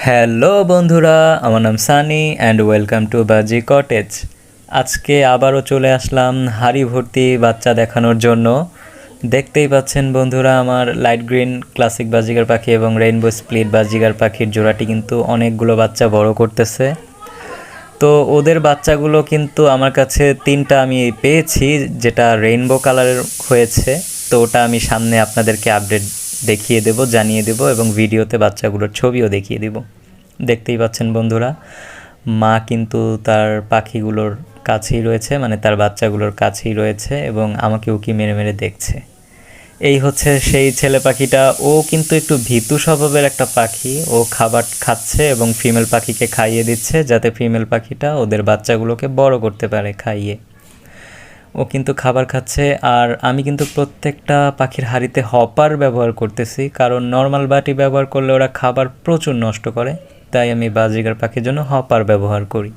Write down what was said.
Hello বন্ধুরা, আমার নাম সানি অ্যান্ড ওয়েলকাম টু বাজি কটেজ। আজকে আবারও চলে আসলাম হাঁড়ি ভর্তি বাচ্চা দেখানোর জন্য। দেখতেই পাচ্ছেন বন্ধুরা, আমার লাইট গ্রিন ক্লাসিক বাজিগার পাখি এবং রেইনবো স্প্লিট বাজিগার পাখির জোড়াটি কিন্তু অনেকগুলো বাচ্চা বড় করতেছে। তো ওদের বাচ্চাগুলো কিন্তু আমার কাছে তিনটা আমি পেয়েছি, যেটা রেইনবো কালারের হয়েছে। তো ওটা আমি সামনে আপনাদেরকে আপডেট দেখিয়ে দেব, জানিয়ে দেব এবং ভিডিওতে বাচ্চাগুলোর ছবিও দেখিয়ে দেব। দেখতেই পাচ্ছেন বন্ধুরা, মা কিন্তু তার পাখিগুলোর কাছেই রয়েছে, মানে তার বাচ্চাগুলোর কাছেই রয়েছে এবং আমাকে উকি মেরে মেরে দেখছে। এই হচ্ছে সেই ছেলে পাখিটা। ও কিন্তু একটু ভীতু স্বভাবের একটা পাখি। ও খাবার খাচ্ছে এবং ফিমেল পাখিকে খাইয়ে দিচ্ছে, যাতে ফিমেল পাখিটা ওদের বাচ্চাগুলোকে বড় করতে পারে খাইয়ে। ও কিন্তু খাবার খাচ্ছে, আর আমি কিন্তু প্রত্যেকটা পাখির হাঁড়িতে হপার ব্যবহার করতেছি, কারণ নর্মাল বাটি ব্যবহার করলে ওরা খাবার প্রচুর নষ্ট করে। তাই আমি বাজিগার পাখির জন্য হপার ব্যবহার করি।